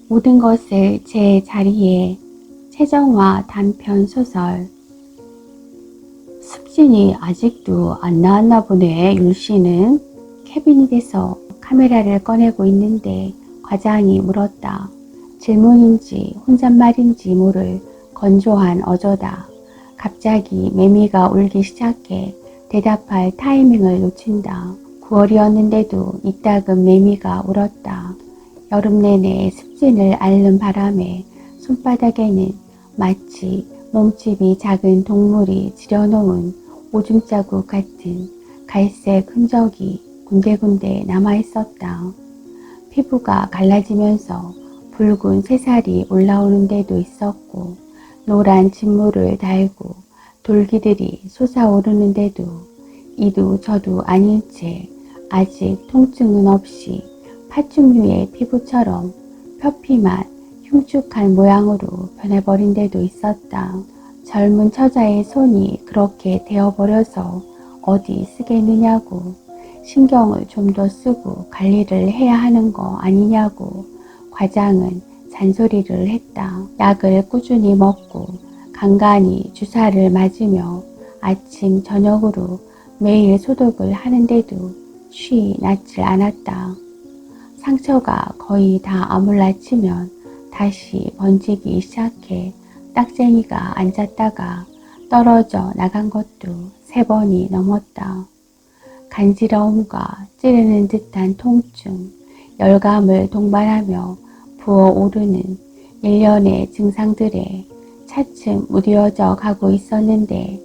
모든 것을 제 자리에. 최정화 단편 소설. 습진이 아직도 안 나왔나 보네. 율씨는 캐비닛에서 카메라를 꺼내고 있는데 과장이 물었다. 질문인지 혼잣말인지 모를 건조한 어조다. 갑자기 매미가 울기 시작해 대답할 타이밍을 놓친다. 9월이었는데도 이따금 매미가 울었다. 여름 내내 습진을 앓는 바람에 손바닥에는 마치 몸집이 작은 동물이 지려놓은 오줌 자국 같은 갈색 흔적이 군데군데 남아있었다. 피부가 갈라지면서 붉은 새살이 올라오는 데도 있었고, 노란 진물을 달고 돌기들이 솟아오르는 데도 이도 저도 아닌 채 아직 통증은 없이 파충류의 피부처럼 표피만 흉측한 모양으로 변해버린 데도 있었다. 젊은 처자의 손이 그렇게 되어버려서 어디 쓰겠느냐고, 신경을 좀 더 쓰고 관리를 해야 하는 거 아니냐고 과장은 잔소리를 했다. 약을 꾸준히 먹고 간간히 주사를 맞으며 아침 저녁으로 매일 소독을 하는데도 쉬이 낫질 않았다. 상처가 거의 다 아물라치면 다시 번지기 시작해 딱쟁이가 앉았다가 떨어져 나간 것도 3번이 넘었다. 간지러움과 찌르는 듯한 통증, 열감을 동반하며 부어오르는 일련의 증상들에 차츰 무뎌져 가고 있었는데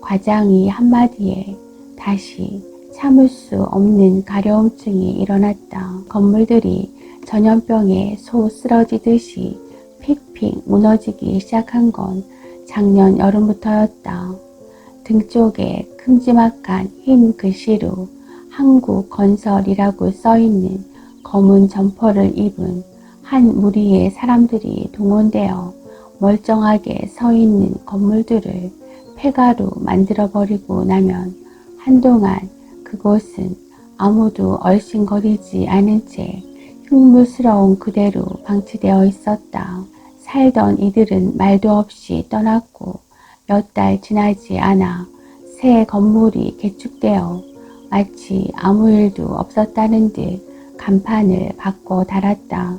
과장이 한마디에 다시 참을 수 없는 가려움증이 일어났다. 건물들이 전염병에 소 쓰러지듯이 픽픽 무너지기 시작한 건 작년 여름부터였다. 등 쪽에 큼지막한 흰 글씨로 한국건설이라고 써있는 검은 점퍼를 입은 한 무리의 사람들이 동원되어 멀쩡하게 서있는 건물들을 폐가로 만들어버리고 나면 한동안 그곳은 아무도 얼씬거리지 않은 채 흉물스러운 그대로 방치되어 있었다. 살던 이들은 말도 없이 떠났고 몇 달 지나지 않아 새 건물이 개축되어 마치 아무 일도 없었다는 듯 간판을 바꿔 달았다.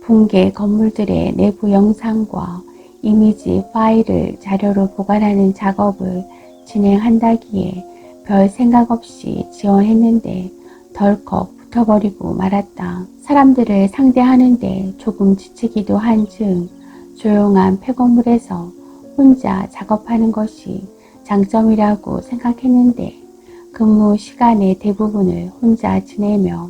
붕괴 건물들의 내부 영상과 이미지 파일을 자료로 보관하는 작업을 진행한다기에 별 생각 없이 지원했는데 덜컥 붙어버리고 말았다. 사람들을 상대하는데 조금 지치기도 한 즈음 조용한 폐건물에서 혼자 작업하는 것이 장점이라고 생각했는데 근무 시간의 대부분을 혼자 지내며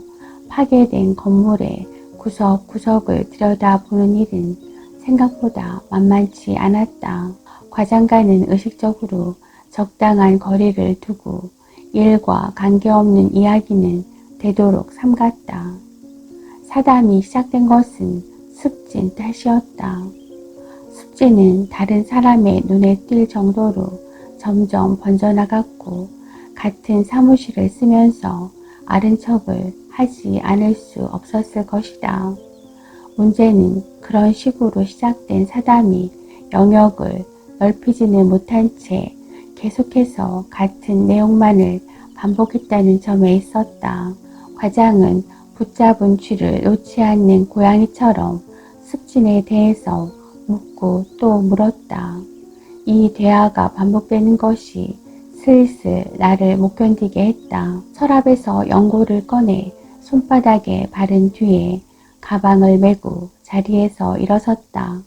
파괴된 건물의 구석구석을 들여다보는 일은 생각보다 만만치 않았다. 과장과는 의식적으로 적당한 거리를 두고 일과 관계없는 이야기는 되도록 삼갔다. 사담이 시작된 것은 습진 탓이었다. 습진은 다른 사람의 눈에 띌 정도로 점점 번져나갔고 같은 사무실을 쓰면서 아는 척을 하지 않을 수 없었을 것이다. 문제는 그런 식으로 시작된 사담이 영역을 넓히지는 못한 채 계속해서 같은 내용만을 반복했다는 점에 있었다. 과장은 붙잡은 쥐를 놓지 않는 고양이처럼 습진에 대해서 묻고 또 물었다. 이 대화가 반복되는 것이 슬슬 나를 못 견디게 했다. 서랍에서 연고를 꺼내 손바닥에 바른 뒤에 가방을 메고 자리에서 일어섰다.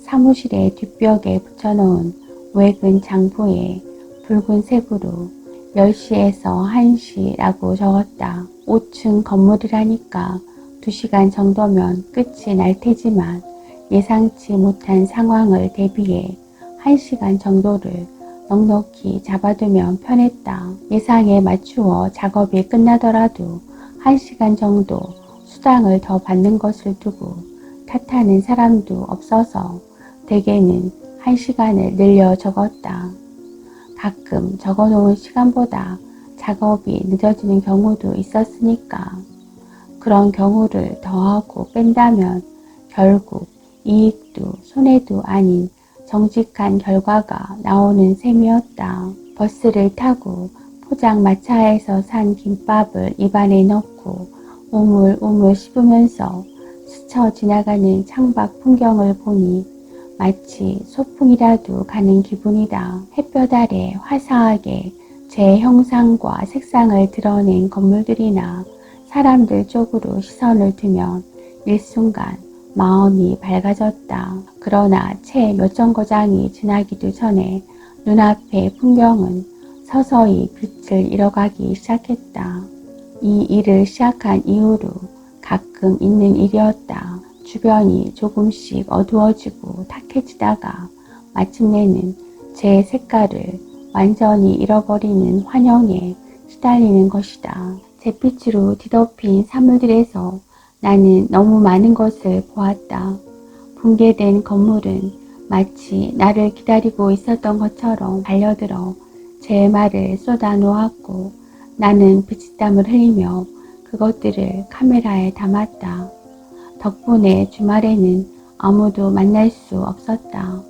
사무실의 뒷벽에 붙여놓은 외근 장부에 붉은색으로 10시에서 1시라고 적었다. 5층 건물이라니까 2시간 정도면 끝이 날 테지만 예상치 못한 상황을 대비해 1시간 정도를 넉넉히 잡아두면 편했다. 예상에 맞추어 작업이 끝나더라도 1시간 정도 수당을 더 받는 것을 두고 탓하는 사람도 없어서 대개는 1시간을 늘려 적었다. 가끔 적어놓은 시간보다 작업이 늦어지는 경우도 있었으니까 그런 경우를 더하고 뺀다면 결국 이익도 손해도 아닌 정직한 결과가 나오는 셈이었다. 버스를 타고 포장마차에서 산 김밥을 입안에 넣고 우물우물 씹으면서 스쳐 지나가는 창밖 풍경을 보니 마치 소풍이라도 가는 기분이다. 햇볕 아래 화사하게 제 형상과 색상을 드러낸 건물들이나 사람들 쪽으로 시선을 두면 일순간 마음이 밝아졌다. 그러나 채 몇 정거장이 지나기도 전에 눈앞의 풍경은 서서히 빛을 잃어가기 시작했다. 이 일을 시작한 이후로 가끔 있는 일이었다. 주변이 조금씩 어두워지고 탁해지다가 마침내는 제 색깔을 완전히 잃어버리는 환영에 시달리는 것이다. 잿빛으로 뒤덮인 사물들에서 나는 너무 많은 것을 보았다. 붕괴된 건물은 마치 나를 기다리고 있었던 것처럼 달려들어 제 말을 쏟아놓았고 나는 비치땀을 흘리며 그것들을 카메라에 담았다. 덕분에 주말에는 아무도 만날 수 없었다.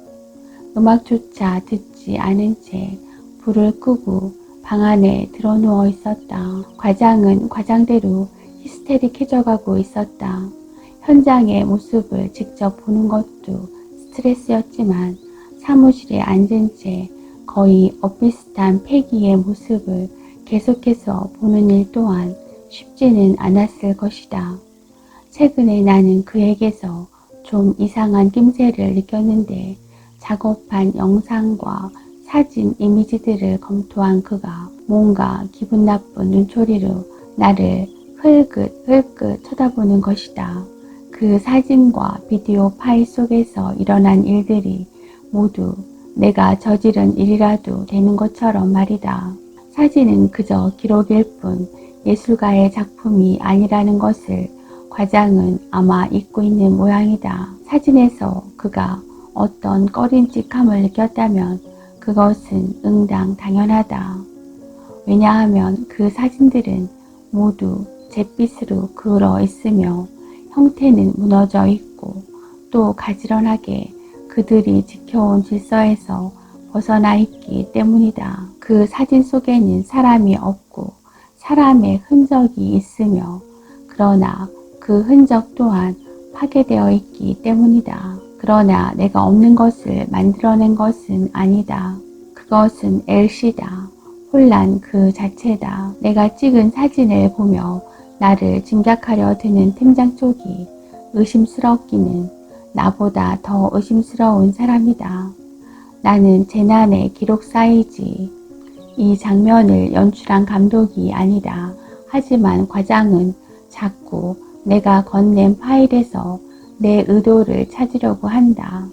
음악조차 듣지 않은 채 불을 끄고 방 안에 들어누워 있었다. 과장은 과장대로 히스테릭해져가고 있었다. 현장의 모습을 직접 보는 것도 스트레스였지만 사무실에 앉은 채 거의 엇비슷한 패기의 모습을 계속해서 보는 일 또한 쉽지는 않았을 것이다. 최근에 나는 그에게서 좀 이상한 낌새를 느꼈는데 작업한 영상과 사진 이미지들을 검토한 그가 뭔가 기분 나쁜 눈초리로 나를 흘끗흘끗 쳐다보는 것이다. 그 사진과 비디오 파일 속에서 일어난 일들이 모두 내가 저지른 일이라도 되는 것처럼 말이다. 사진은 그저 기록일 뿐 예술가의 작품이 아니라는 것을 과장은 아마 잊고 있는 모양이다. 사진에서 그가 어떤 꺼림칙함을 느꼈다면 그것은 응당 당연하다. 왜냐하면 그 사진들은 모두 잿빛으로 그을어 있으며 형태는 무너져 있고 또 가지런하게 그들이 지켜온 질서에서 벗어나 있기 때문이다. 그 사진 속에는 사람이 없고 사람의 흔적이 있으며 그러나 그 흔적 또한 파괴되어 있기 때문이다. 그러나 내가 없는 것을 만들어낸 것은 아니다. 그것은 엘시다. 혼란 그 자체다. 내가 찍은 사진을 보며 나를 짐작하려 드는 팀장 쪽이 의심스럽기는 나보다 더 의심스러운 사람이다. 나는 재난의 기록사이지 이 장면을 연출한 감독이 아니다. 하지만 과장은 자꾸 내가 건넨 파일에서 내 의도를 찾으려고 한다.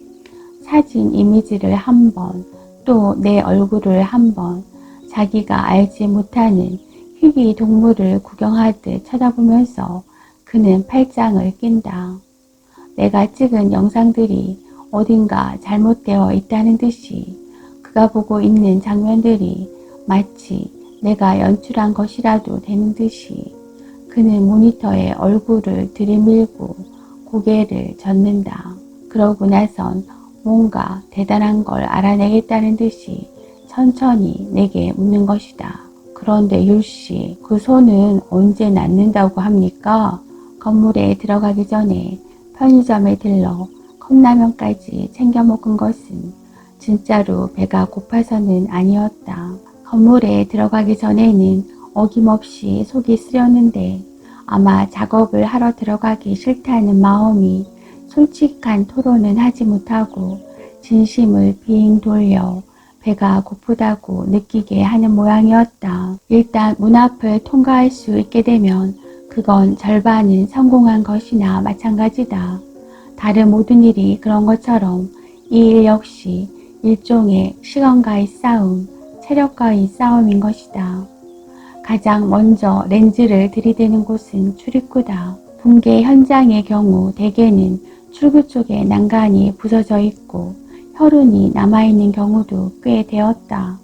사진 이미지를 한 번, 또 내 얼굴을 한 번, 자기가 알지 못하는 희귀 동물을 구경하듯 쳐다보면서 그는 팔짱을 낀다. 내가 찍은 영상들이 어딘가 잘못되어 있다는 듯이 그가 보고 있는 장면들이 마치 내가 연출한 것이라도 되는 듯이 그는 모니터에 얼굴을 들이밀고 고개를 젓는다. 그러고 나선 뭔가 대단한 걸 알아내겠다는 듯이 천천히 내게 묻는 것이다. 그런데 율씨, 그 손은 언제 낫는다고 합니까? 건물에 들어가기 전에 편의점에 들러 컵라면까지 챙겨 먹은 것은 진짜로 배가 고파서는 아니었다. 건물에 들어가기 전에는 어김없이 속이 쓰렸는데 아마 작업을 하러 들어가기 싫다는 마음이 솔직한 토론은 하지 못하고 진심을 빙 돌려 배가 고프다고 느끼게 하는 모양이었다. 일단 문 앞을 통과할 수 있게 되면 그건 절반은 성공한 것이나 마찬가지다. 다른 모든 일이 그런 것처럼 이 일 역시 일종의 시간과의 싸움, 체력과의 싸움인 것이다. 가장 먼저 렌즈를 들이대는 곳은 출입구다. 붕괴 현장의 경우 대개는 출구 쪽에 난간이 부서져 있고 혈흔이 남아있는 경우도 꽤 되었다.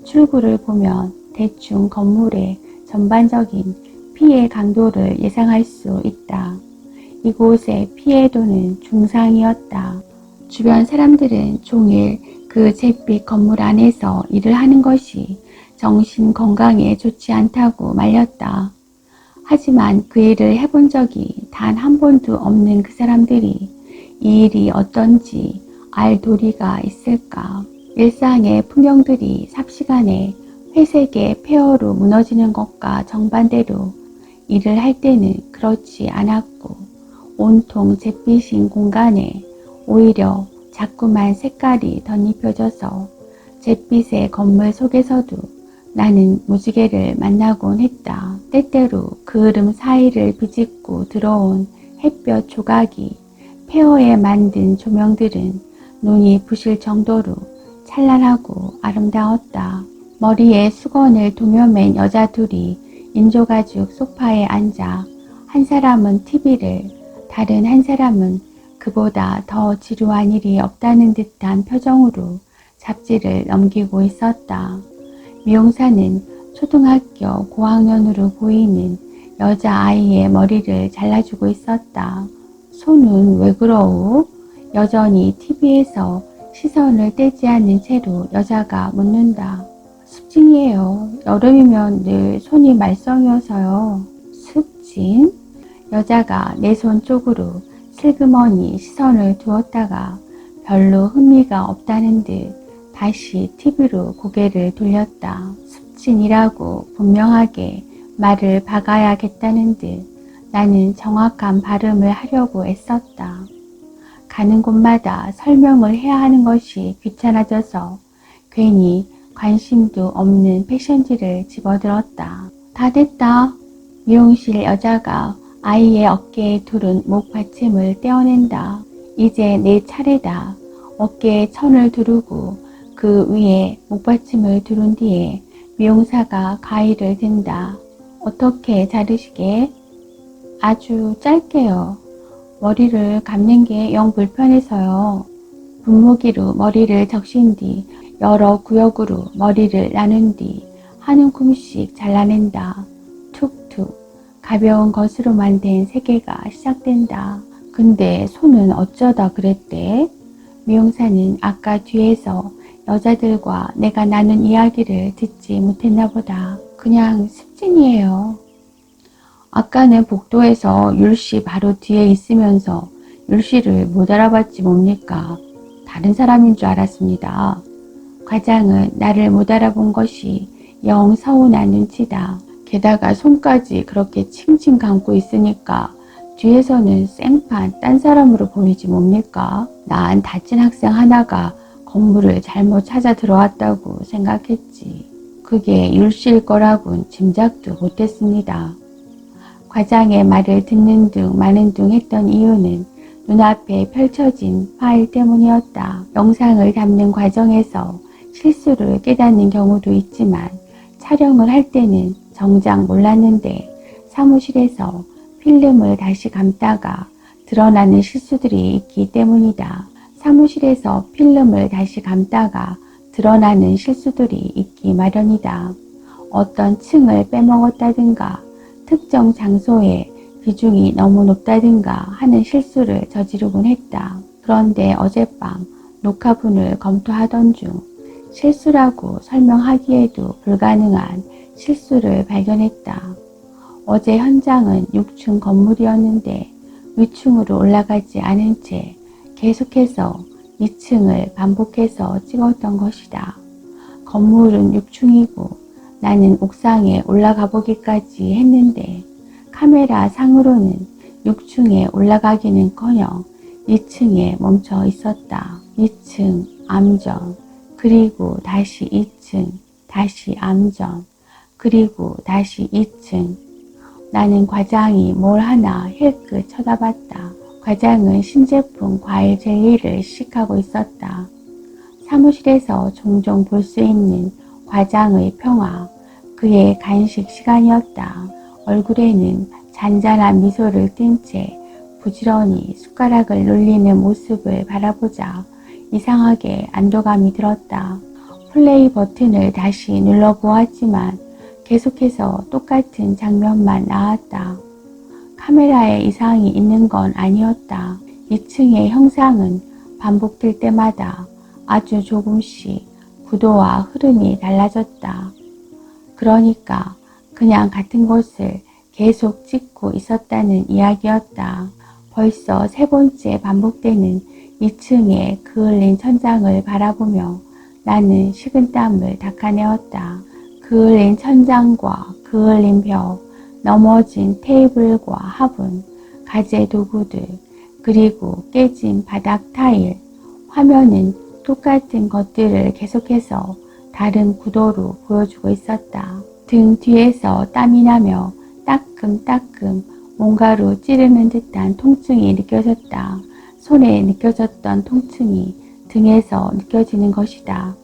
출구를 보면 대충 건물의 전반적인 피해 강도를 예상할 수 있다. 이곳의 피해도는 중상이었다. 주변 사람들은 종일 그 잿빛 건물 안에서 일을 하는 것이 정신 건강에 좋지 않다고 말렸다. 하지만 그 일을 해본 적이 단 한 번도 없는 그 사람들이 이 일이 어떤지 알 도리가 있을까? 일상의 풍경들이 삽시간에 회색의 폐허로 무너지는 것과 정반대로 일을 할 때는 그렇지 않았고 온통 잿빛인 공간에 오히려 자꾸만 색깔이 덧입혀져서 잿빛의 건물 속에서도 나는 무지개를 만나곤 했다. 때때로 그을음 사이를 비집고 들어온 햇볕 조각이 폐허에 만든 조명들은 눈이 부실 정도로 찬란하고 아름다웠다. 머리에 수건을 동여맨 여자 둘이 인조가죽 소파에 앉아 한 사람은 TV를, 다른 한 사람은 그보다 더 지루한 일이 없다는 듯한 표정으로 잡지를 넘기고 있었다. 미용사는 초등학교 고학년으로 보이는 여자아이의 머리를 잘라주고 있었다. 손은 왜 그러우? 여전히 TV에서 시선을 떼지 않는 채로 여자가 묻는다. 습진이에요. 여름이면 늘 손이 말썽이어서요. 습진? 여자가 내 손 쪽으로 슬그머니 시선을 두었다가 별로 흥미가 없다는 듯 다시 TV로 고개를 돌렸다. 습진이라고 분명하게 말을 박아야겠다는 듯 나는 정확한 발음을 하려고 애썼다. 가는 곳마다 설명을 해야 하는 것이 귀찮아져서 괜히 관심도 없는 패션지를 집어들었다. 다 됐다. 미용실 여자가 아이의 어깨에 두른 목 받침을 떼어낸다. 이제 내 차례다. 어깨에 천을 두르고 그 위에 목 받침을 두른 뒤에 미용사가 가위를 든다. 어떻게 자르시게? 아주 짧게요. 머리를 감는 게 영 불편해서요. 분무기로 머리를 적신 뒤 여러 구역으로 머리를 나눈 뒤 한 움큼씩 잘라낸다. 툭툭 가벼운 것으로만 된 세계가 시작된다. 근데 손은 어쩌다 그랬대? 미용사는 아까 뒤에서 여자들과 내가 나눈 이야기를 듣지 못했나 보다. 그냥 습진이에요. 아까는 복도에서 율씨 바로 뒤에 있으면서 율씨를 못 알아봤지 뭡니까? 다른 사람인 줄 알았습니다. 과장은 나를 못 알아본 것이 영 서운한 눈치다. 게다가 손까지 그렇게 칭칭 감고 있으니까 뒤에서는 생판 딴 사람으로 보이지 뭡니까? 난 다친 학생 하나가 건물을 잘못 찾아 들어왔다고 생각했지. 그게 율씨일 거라곤 짐작도 못했습니다. 과장의 말을 듣는 둥 마는 둥 했던 이유는 눈앞에 펼쳐진 파일 때문이었다. 영상을 담는 과정에서 실수를 깨닫는 경우도 있지만 촬영을 할 때는 정작 몰랐는데 사무실에서 필름을 다시 감다가 드러나는 실수들이 있기 때문이다. 사무실에서 필름을 다시 감다가 드러나는 실수들이 있기 마련이다. 어떤 층을 빼먹었다든가 특정 장소에 비중이 너무 높다든가 하는 실수를 저지르곤 했다. 그런데 어젯밤 녹화분을 검토하던 중 실수라고 설명하기에도 불가능한 실수를 발견했다. 어제 현장은 6층 건물이었는데 위층으로 올라가지 않은 채 계속해서 2층을 반복해서 찍었던 것이다. 건물은 6층이고 나는 옥상에 올라가 보기까지 했는데 카메라 상으로는 6층에 올라가기는커녕 2층에 멈춰 있었다. 2층 암전, 그리고 다시 2층, 다시 암전, 그리고 다시 2층. 나는 과장이 뭘 하나 힐끗 쳐다봤다. 과장은 신제품 과일 젤리를 시식하고 있었다. 사무실에서 종종 볼 수 있는 과장의 평화, 그의 간식 시간이었다. 얼굴에는 잔잔한 미소를 띤 채 부지런히 숟가락을 눌리는 모습을 바라보자 이상하게 안도감이 들었다. 플레이 버튼을 다시 눌러보았지만 계속해서 똑같은 장면만 나왔다. 카메라에 이상이 있는 건 아니었다. 2층의 형상은 반복될 때마다 아주 조금씩 구도와 흐름이 달라졌다. 그러니까 그냥 같은 곳을 계속 찍고 있었다는 이야기였다. 벌써 세 번째 반복되는 2층의 그을린 천장을 바라보며 나는 식은땀을 닦아내었다. 그을린 천장과 그을린 벽, 넘어진 테이블과 화분, 가재 도구들, 그리고 깨진 바닥 타일, 화면은 똑같은 것들을 계속해서 다른 구도로 보여주고 있었다. 등 뒤에서 땀이 나며 따끔따끔 뭔가로 찌르는 듯한 통증이 느껴졌다. 손에 느껴졌던 통증이 등에서 느껴지는 것이다.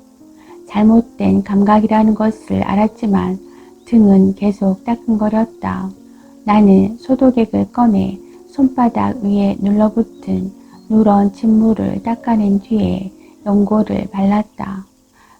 잘못된 감각이라는 것을 알았지만 등은 계속 따끔거렸다. 나는 소독액을 꺼내 손바닥 위에 눌러붙은 누런 진물을 닦아낸 뒤에 연고를 발랐다.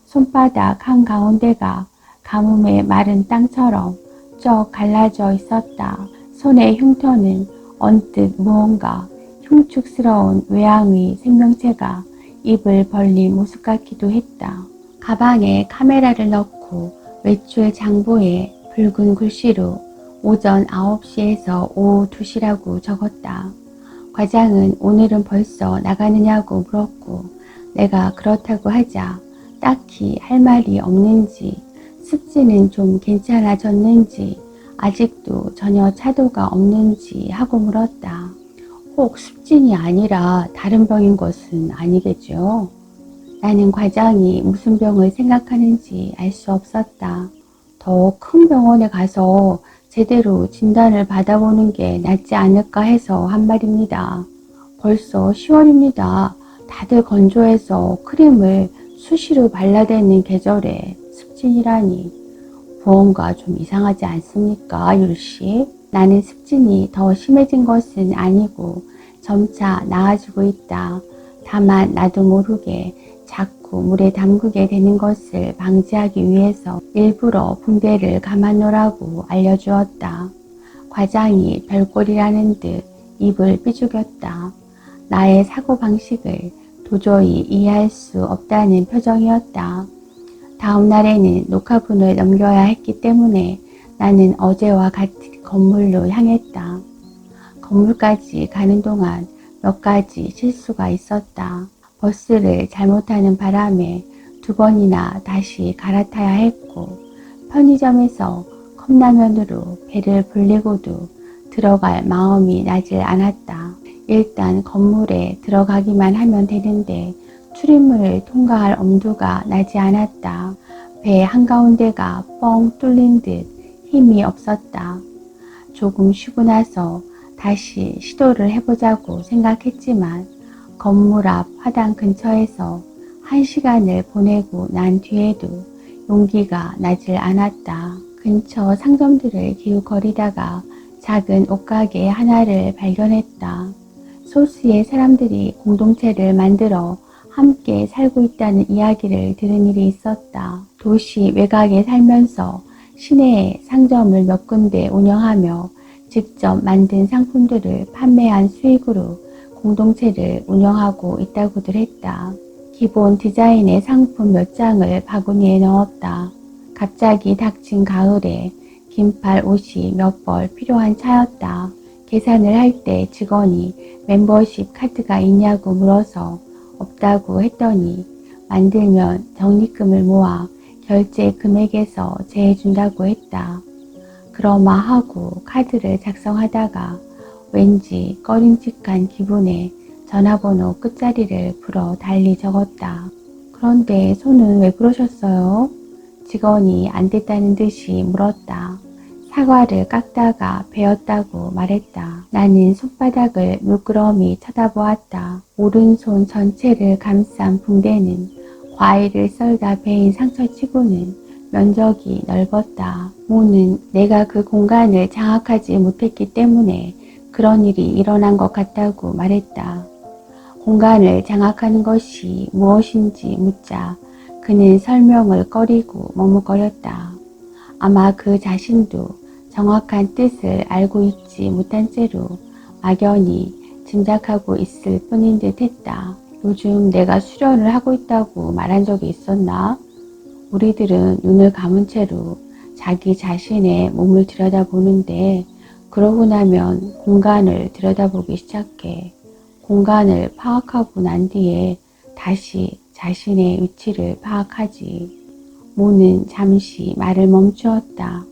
손바닥 한가운데가 가뭄에 마른 땅처럼 쩍 갈라져 있었다. 손의 흉터는 언뜻 무언가 흉측스러운 외양의 생명체가 입을 벌린 모습 같기도 했다. 가방에 카메라를 넣고 외출 장부에 붉은 글씨로 오전 9시에서 오후 2시라고 적었다. 과장은 오늘은 벌써 나가느냐고 물었고 내가 그렇다고 하자 딱히 할 말이 없는지 습지는 좀 괜찮아졌는지 아직도 전혀 차도가 없는지 하고 물었다. 혹 습진이 아니라 다른 병인 것은 아니겠죠? 나는 과장이 무슨 병을 생각하는지 알 수 없었다. 더 큰 병원에 가서 제대로 진단을 받아보는 게 낫지 않을까 해서 한 말입니다. 벌써 10월입니다. 다들 건조해서 크림을 수시로 발라대는 계절에 습진이라니 무언가 좀 이상하지 않습니까, 율씨? 나는 습진이 더 심해진 것은 아니고 점차 나아지고 있다. 다만 나도 모르게 자꾸 물에 담그게 되는 것을 방지하기 위해서 일부러 붕대를 감아놓으라고 알려주었다. 과장이 별꼴이라는 듯 입을 삐죽였다. 나의 사고방식을 도저히 이해할 수 없다는 표정이었다. 다음 날에는 녹화분을 넘겨야 했기 때문에 나는 어제와 같은 건물로 향했다. 건물까지 가는 동안 몇 가지 실수가 있었다. 버스를 잘못하는 바람에 2번이나 다시 갈아타야 했고 편의점에서 컵라면으로 배를 불리고도 들어갈 마음이 나질 않았다. 일단 건물에 들어가기만 하면 되는데 출입문을 통과할 엄두가 나지 않았다. 배 한가운데가 뻥 뚫린 듯 힘이 없었다. 조금 쉬고 나서 다시 시도를 해보자고 생각했지만 건물 앞 화단 근처에서 1시간을 보내고 난 뒤에도 용기가 나질 않았다. 근처 상점들을 기웃거리다가 작은 옷가게 하나를 발견했다. 소수의 사람들이 공동체를 만들어 함께 살고 있다는 이야기를 들은 일이 있었다. 도시 외곽에 살면서 시내에 상점을 몇 군데 운영하며 직접 만든 상품들을 판매한 수익으로 공동체를 운영하고 있다고들 했다. 기본 디자인의 상품 몇 장을 바구니에 넣었다. 갑자기 닥친 가을에 긴팔 옷이 몇 벌 필요한 차였다. 계산을 할 때 직원이 멤버십 카드가 있냐고 물어서 없다고 했더니 만들면 적립금을 모아 결제 금액에서 제해준다고 했다. 그러마 하고 카드를 작성하다가 왠지 꺼림칙한 기분에 전화번호 끝자리를 풀어 달리 적었다. 그런데 손은 왜 그러셨어요? 직원이 안 됐다는 듯이 물었다. 사과를 깎다가 베었다고 말했다. 나는 손바닥을 물끄러미 쳐다보았다. 오른손 전체를 감싼 붕대는 과일을 썰다 베인 상처치고는 면적이 넓었다. 모는 내가 그 공간을 장악하지 못했기 때문에 그런 일이 일어난 것 같다고 말했다. 공간을 장악하는 것이 무엇인지 묻자 그는 설명을 꺼리고 머뭇거렸다. 아마 그 자신도 정확한 뜻을 알고 있지 못한 채로 막연히 짐작하고 있을 뿐인 듯 했다. 요즘 내가 수련을 하고 있다고 말한 적이 있었나? 우리들은 눈을 감은 채로 자기 자신의 몸을 들여다보는데 그러고 나면 공간을 들여다보기 시작해. 공간을 파악하고 난 뒤에 다시 자신의 위치를 파악하지. 모는 잠시 말을 멈추었다.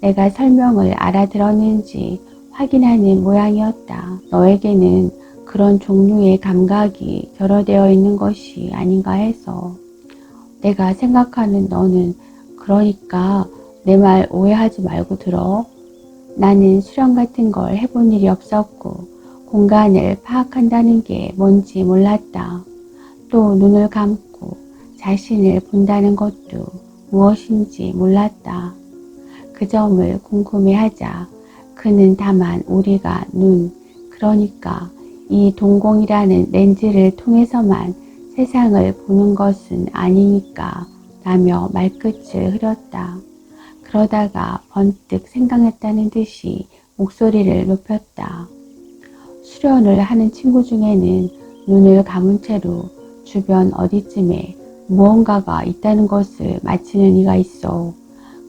내가 설명을 알아들었는지 확인하는 모양이었다. 너에게는 그런 종류의 감각이 결여되어 있는 것이 아닌가 해서. 내가 생각하는 너는 그러니까 내 말 오해하지 말고 들어. 나는 수련 같은 걸 해본 일이 없었고 공간을 파악한다는 게 뭔지 몰랐다. 또 눈을 감고 자신을 본다는 것도 무엇인지 몰랐다. 그 점을 궁금해하자 그는 다만 우리가 눈, 그러니까 이 동공이라는 렌즈를 통해서만 세상을 보는 것은 아니니까 라며 말끝을 흐렸다. 그러다가 번뜩 생각났다는 듯이 목소리를 높였다. 수련을 하는 친구 중에는 눈을 감은 채로 주변 어디쯤에 무언가가 있다는 것을 맞히는 이가 있어.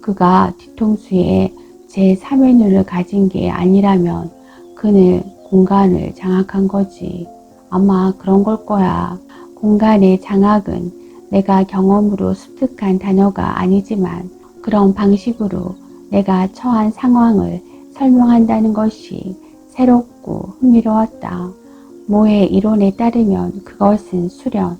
그가 뒤통수에 제3의 눈을 가진 게 아니라면 그는 공간을 장악한 거지. 아마 그런 걸 거야. 공간의 장악은 내가 경험으로 습득한 단어가 아니지만 그런 방식으로 내가 처한 상황을 설명한다는 것이 새롭고 흥미로웠다. 모의 이론에 따르면 그것은 수련,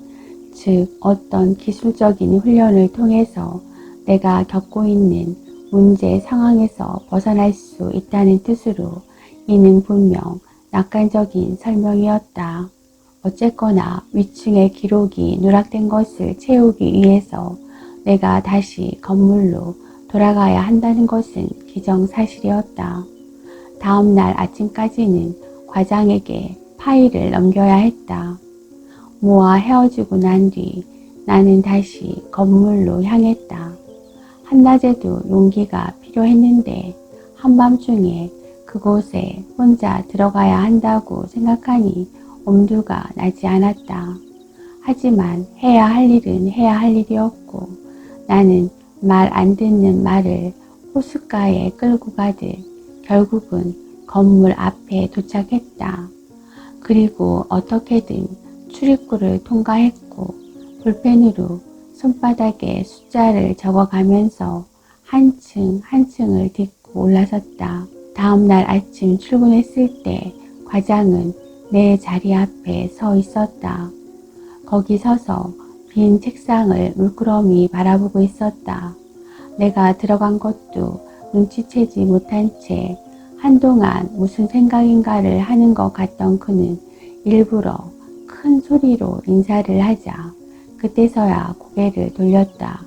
즉 어떤 기술적인 훈련을 통해서 내가 겪고 있는 문제 상황에서 벗어날 수 있다는 뜻으로 이는 분명 낙관적인 설명이었다. 어쨌거나 위층의 기록이 누락된 것을 채우기 위해서 내가 다시 건물로 돌아가야 한다는 것은 기정사실이었다. 다음 날 아침까지는 과장에게 파일을 넘겨야 했다. 모와 헤어지고 난 뒤 나는 다시 건물로 향했다. 한낮에도 용기가 필요했는데 한밤중에 그곳에 혼자 들어가야 한다고 생각하니 엄두가 나지 않았다. 하지만 해야 할 일은 해야 할 일이었고 나는 말 안 듣는 말을 호숫가에 끌고 가듯 결국은 건물 앞에 도착했다. 그리고 어떻게든 출입구를 통과했고 볼펜으로 손바닥에 숫자를 적어가면서 한 층 한 층을 딛고 올라섰다. 다음날 아침 출근했을 때 과장은 내 자리 앞에 서 있었다. 거기 서서 빈 책상을 물끄러미 바라보고 있었다. 내가 들어간 것도 눈치채지 못한 채 한동안 무슨 생각인가를 하는 것 같던 그는 일부러 큰 소리로 인사를 하자 그때서야 고개를 돌렸다.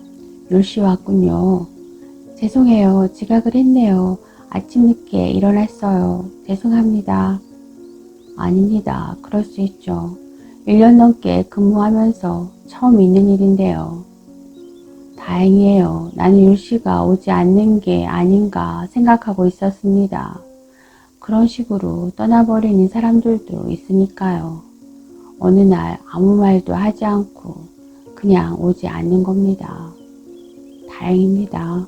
율씨 왔군요. 죄송해요. 지각을 했네요. 아침 늦게 일어났어요. 죄송합니다. 아닙니다. 그럴 수 있죠. 1년 넘게 근무하면서 처음 있는 일인데요. 다행이에요. 나는 율씨가 오지 않는 게 아닌가 생각하고 있었습니다. 그런 식으로 떠나버리는 사람들도 있으니까요. 어느 날 아무 말도 하지 않고 그냥 오지 않는 겁니다. 다행입니다.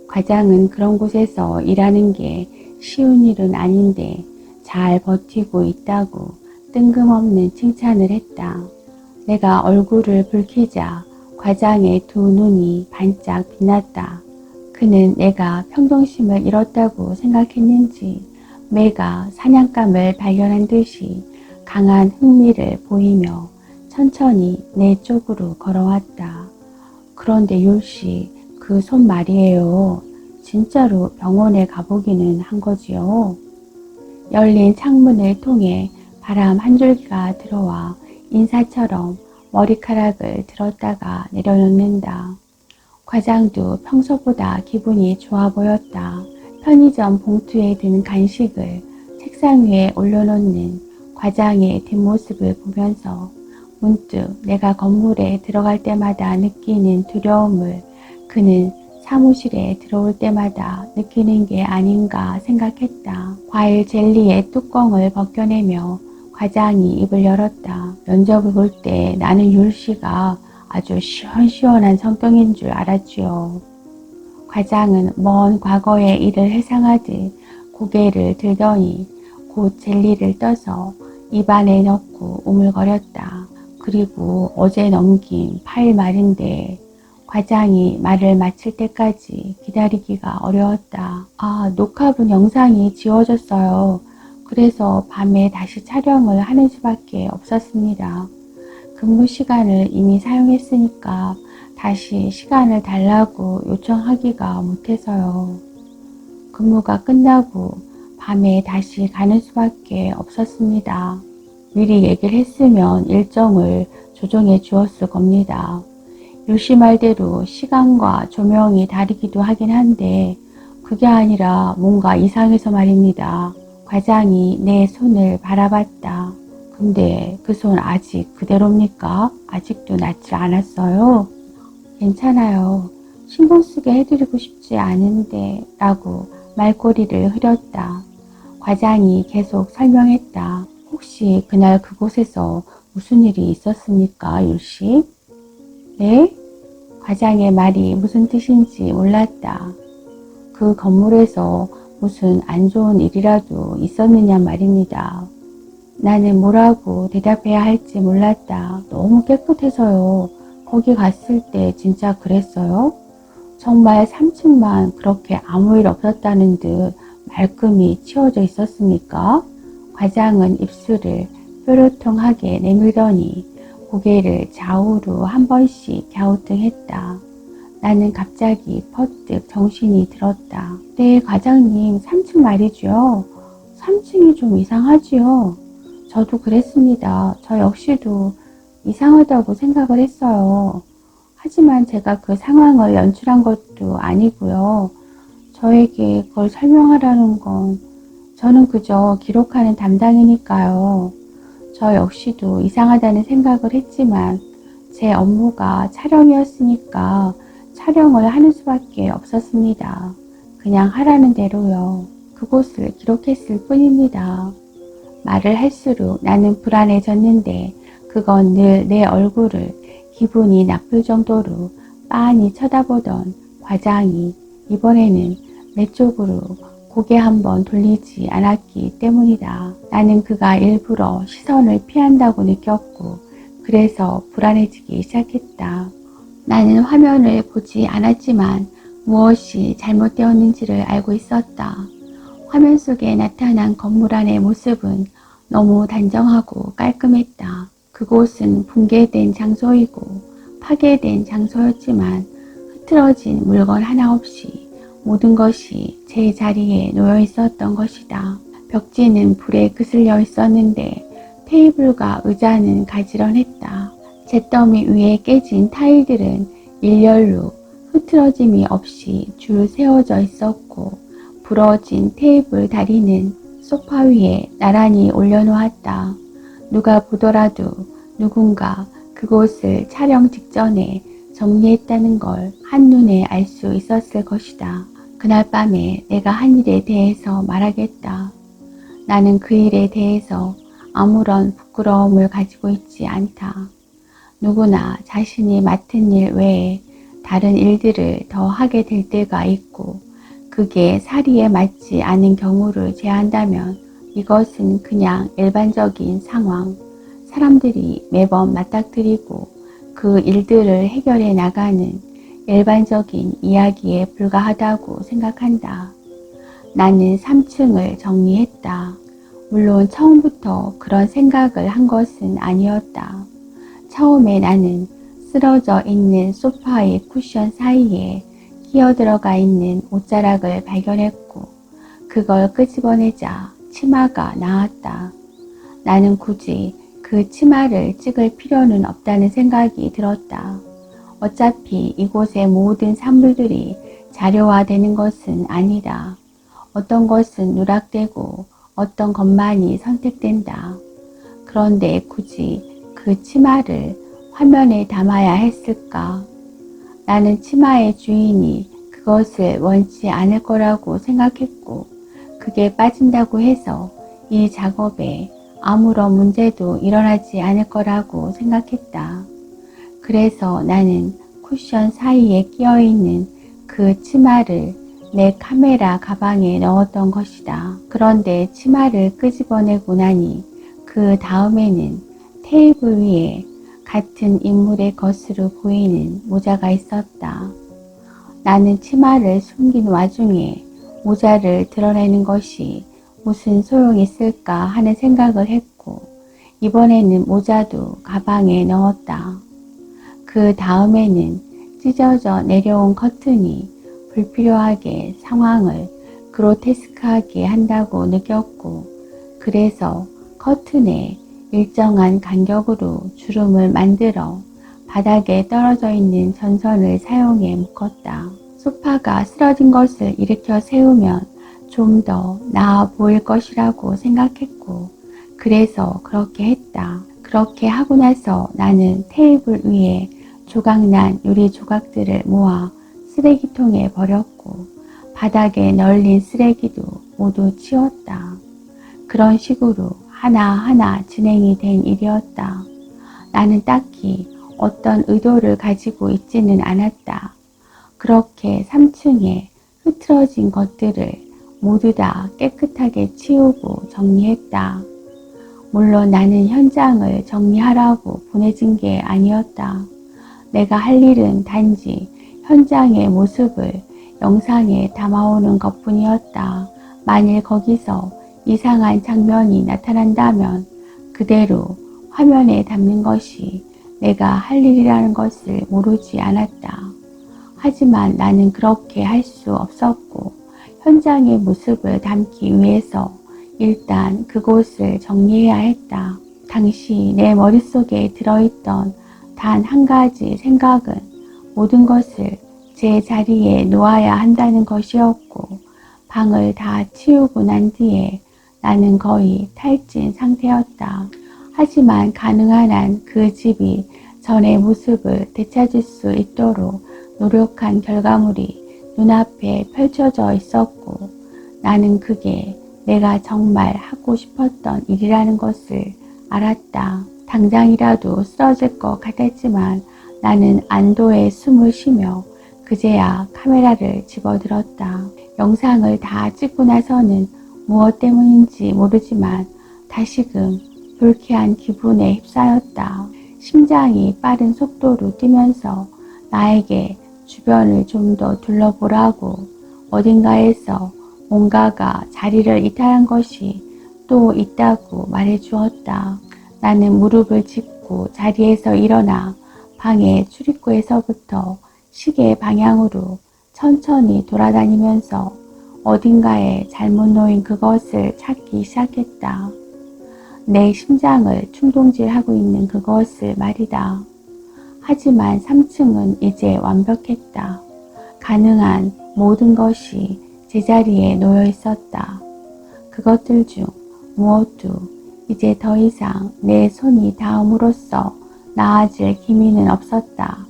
과장은 그런 곳에서 일하는 게 쉬운 일은 아닌데 잘 버티고 있다고 뜬금없는 칭찬을 했다. 내가 얼굴을 붉히자 과장의 두 눈이 반짝 빛났다. 그는 내가 평정심을 잃었다고 생각했는지 매가 사냥감을 발견한 듯이 강한 흥미를 보이며 천천히 내 쪽으로 걸어왔다. 그런데 율씨, 그 손 말이에요. 진짜로 병원에 가보기는 한 거지요. 열린 창문을 통해 바람 한 줄기가 들어와 인사처럼 머리카락을 들었다가 내려놓는다. 과장도 평소보다 기분이 좋아 보였다. 편의점 봉투에 든 간식을 책상 위에 올려놓는 과장의 뒷모습을 보면서 문득 내가 건물에 들어갈 때마다 느끼는 두려움을 그는 사무실에 들어올 때마다 느끼는 게 아닌가 생각했다. 과일 젤리의 뚜껑을 벗겨내며 과장이 입을 열었다. 면접을 볼 때 나는 율씨가 아주 시원시원한 성격인 줄 알았지요. 과장은 먼 과거의 일을 회상하듯 고개를 들더니 곧 젤리를 떠서 입안에 넣고 우물거렸다. 그리고 어제 넘긴 파일 말인데 과장이 말을 마칠 때까지 기다리기가 어려웠다. 아, 녹화본 영상이 지워졌어요. 그래서 밤에 다시 촬영을 하는 수밖에 없었습니다. 근무 시간을 이미 사용했으니까 다시 시간을 달라고 요청하기가 못해서요. 근무가 끝나고 밤에 다시 가는 수밖에 없었습니다. 미리 얘기를 했으면 일정을 조정해 주었을 겁니다. 율씨 말대로 시간과 조명이 다르기도 하긴 한데 그게 아니라 뭔가 이상해서 말입니다. 과장이 내 손을 바라봤다. 근데 그 손 아직 그대로입니까? 아직도 낫지 않았어요? 괜찮아요. 신경 쓰게 해드리고 싶지 않은데 라고 말꼬리를 흐렸다. 과장이 계속 설명했다. 혹시 그날 그곳에서 무슨 일이 있었습니까, 율씨? 네? 과장의 말이 무슨 뜻인지 몰랐다. 그 건물에서 무슨 안 좋은 일이라도 있었느냐 말입니다. 나는 뭐라고 대답해야 할지 몰랐다. 너무 깨끗해서요. 거기 갔을 때 진짜 그랬어요? 정말 3층만 그렇게 아무 일 없었다는 듯 말끔히 치워져 있었습니까? 과장은 입술을 뾰루통하게 내밀더니 고개를 좌우로 한 번씩 갸우뚱했다. 나는 갑자기 퍼뜩 정신이 들었다. 네, 과장님, 3층 말이죠. 3층이 좀 이상하지요. 저도 그랬습니다. 저 역시도 이상하다고 생각을 했어요. 하지만 제가 그 상황을 연출한 것도 아니고요. 저에게 그걸 설명하라는 건 저는 그저 기록하는 담당이니까요. 저 역시도 이상하다는 생각을 했지만 제 업무가 촬영이었으니까 촬영을 하는 수밖에 없었습니다. 그냥 하라는 대로요. 그곳을 기록했을 뿐입니다. 말을 할수록 나는 불안해졌는데 그건 늘 내 얼굴을 기분이 나쁠 정도로 빤히 쳐다보던 과장이 이번에는 내 쪽으로 고개 한번 돌리지 않았기 때문이다. 나는 그가 일부러 시선을 피한다고 느꼈고 그래서 불안해지기 시작했다. 나는 화면을 보지 않았지만 무엇이 잘못되었는지를 알고 있었다. 화면 속에 나타난 건물 안의 모습은 너무 단정하고 깔끔했다. 그곳은 붕괴된 장소이고 파괴된 장소였지만 흐트러진 물건 하나 없이 모든 것이 제 자리에 놓여 있었던 것이다. 벽지는 불에 그슬려 있었는데 테이블과 의자는 가지런했다. 잿더미 위에 깨진 타일들은 일렬로 흐트러짐이 없이 줄 세워져 있었고 부러진 테이블 다리는 소파 위에 나란히 올려놓았다. 누가 보더라도 누군가 그곳을 촬영 직전에 정리했다는 걸 한눈에 알 수 있었을 것이다. 그날 밤에 내가 한 일에 대해서 말하겠다. 나는 그 일에 대해서 아무런 부끄러움을 가지고 있지 않다. 누구나 자신이 맡은 일 외에 다른 일들을 더 하게 될 때가 있고 그게 사리에 맞지 않은 경우를 제한다면 이것은 그냥 일반적인 상황, 사람들이 매번 맞닥뜨리고 그 일들을 해결해 나가는 일반적인 이야기에 불과하다고 생각한다. 나는 3층을 정리했다. 물론 처음부터 그런 생각을 한 것은 아니었다. 처음에 나는 쓰러져 있는 소파의 쿠션 사이에 끼어들어가 있는 옷자락을 발견했고 그걸 끄집어내자 치마가 나왔다. 나는 굳이 그 치마를 찍을 필요는 없다는 생각이 들었다. 어차피 이곳의 모든 산물들이 자료화되는 것은 아니다. 어떤 것은 누락되고 어떤 것만이 선택된다. 그런데 굳이 그 치마를 화면에 담아야 했을까? 나는 치마의 주인이 그것을 원치 않을 거라고 생각했고 그게 빠진다고 해서 이 작업에 아무런 문제도 일어나지 않을 거라고 생각했다. 그래서 나는 쿠션 사이에 끼어있는 그 치마를 내 카메라 가방에 넣었던 것이다. 그런데 치마를 끄집어내고 나니 그 다음에는 테이블 위에 같은 인물의 것으로 보이는 모자가 있었다. 나는 치마를 숨긴 와중에 모자를 드러내는 것이 무슨 소용이 있을까 하는 생각을 했고 이번에는 모자도 가방에 넣었다. 그 다음에는 찢어져 내려온 커튼이 불필요하게 상황을 그로테스크하게 한다고 느꼈고 그래서 커튼에 일정한 간격으로 주름을 만들어 바닥에 떨어져 있는 전선을 사용해 묶었다. 소파가 쓰러진 것을 일으켜 세우면 좀 더 나아 보일 것이라고 생각했고 그래서 그렇게 했다. 그렇게 하고 나서 나는 테이블 위에 조각난 유리 조각들을 모아 쓰레기통에 버렸고 바닥에 널린 쓰레기도 모두 치웠다. 그런 식으로 하나하나 진행이 된 일이었다. 나는 딱히 어떤 의도를 가지고 있지는 않았다. 그렇게 3층에 흐트러진 것들을 모두 다 깨끗하게 치우고 정리했다. 물론 나는 현장을 정리하라고 보내진 게 아니었다. 내가 할 일은 단지 현장의 모습을 영상에 담아오는 것뿐이었다. 만일 거기서 이상한 장면이 나타난다면 그대로 화면에 담는 것이 내가 할 일이라는 것을 모르지 않았다. 하지만 나는 그렇게 할 수 없었고 현장의 모습을 담기 위해서 일단 그곳을 정리해야 했다. 당시 내 머릿속에 들어있던 단 한 가지 생각은 모든 것을 제 자리에 놓아야 한다는 것이었고 방을 다 치우고 난 뒤에 나는 거의 탈진 상태였다. 하지만 가능한 한 그 집이 전의 모습을 되찾을 수 있도록 노력한 결과물이 눈앞에 펼쳐져 있었고 나는 그게 내가 정말 하고 싶었던 일이라는 것을 알았다. 당장이라도 쓰러질 것 같았지만 나는 안도의 숨을 쉬며 그제야 카메라를 집어들었다. 영상을 다 찍고 나서는 무엇 때문인지 모르지만 다시금 불쾌한 기분에 휩싸였다. 심장이 빠른 속도로 뛰면서 나에게 주변을 좀 더 둘러보라고 어딘가에서 뭔가가 자리를 이탈한 것이 또 있다고 말해주었다. 나는 무릎을 짚고 자리에서 일어나 방의 출입구에서부터 시계 방향으로 천천히 돌아다니면서 어딘가에 잘못 놓인 그것을 찾기 시작했다. 내 심장을 충동질하고 있는 그것을 말이다. 하지만 3층은 이제 완벽했다. 가능한 모든 것이 제자리에 놓여 있었다. 그것들 중 무엇도 이제 더 이상 내 손이 닿음으로써 나아질 기미는 없었다.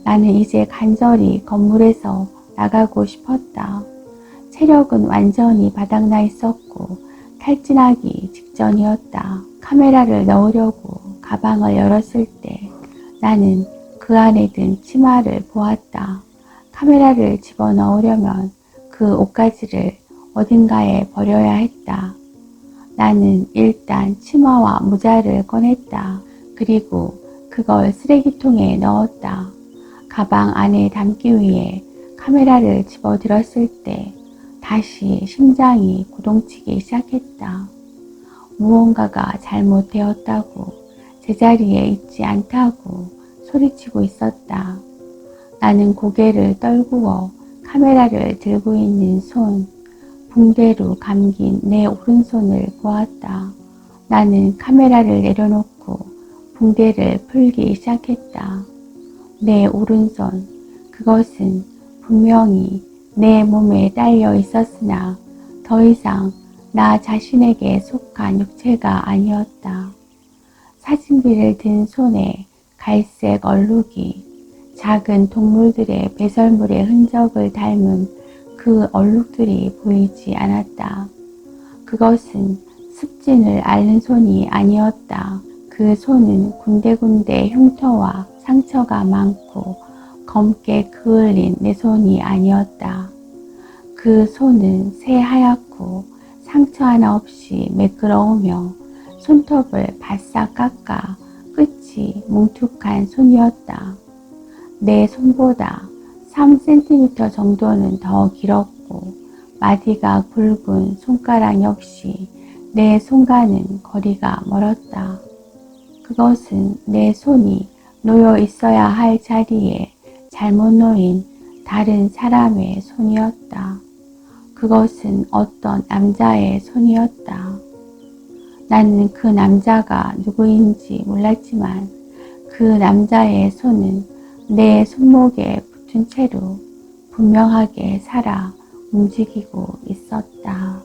나는 이제 간절히 건물에서 나가고 싶었다. 체력은 완전히 바닥나 있었고 탈진하기 직전이었다. 카메라를 넣으려고 가방을 열었을 때 나는 그 안에 든 치마를 보았다. 카메라를 집어넣으려면 그 옷가지를 어딘가에 버려야 했다. 나는 일단 치마와 모자를 꺼냈다. 그리고 그걸 쓰레기통에 넣었다. 가방 안에 담기 위해 카메라를 집어들었을 때 다시 심장이 고동치기 시작했다. 무언가가 잘못되었다고 제자리에 있지 않다고 소리치고 있었다. 나는 고개를 떨구어 카메라를 들고 있는 손, 붕대로 감긴 내 오른손을 보았다. 나는 카메라를 내려놓고 붕대를 풀기 시작했다. 내 오른손, 그것은 분명히 내 몸에 딸려 있었으나 더 이상 나 자신에게 속한 육체가 아니었다. 사진기를 든 손에 갈색 얼룩이 작은 동물들의 배설물의 흔적을 닮은 그 얼룩들이 보이지 않았다. 그것은 습진을 앓는 손이 아니었다. 그 손은 군데군데 흉터와 상처가 많고 검게 그을린 내 손이 아니었다. 그 손은 새하얗고 상처 하나 없이 매끄러우며 손톱을 바싹 깎아 끝이 뭉툭한 손이었다. 내 손보다 3cm 정도는 더 길었고 마디가 굵은 손가락 역시 내 손과는 거리가 멀었다. 그것은 내 손이 놓여 있어야 할 자리에 잘못 놓인 다른 사람의 손이었다. 그것은 어떤 남자의 손이었다. 나는 그 남자가 누구인지 몰랐지만 그 남자의 손은 내 손목에 붙은 채로 분명하게 살아 움직이고 있었다.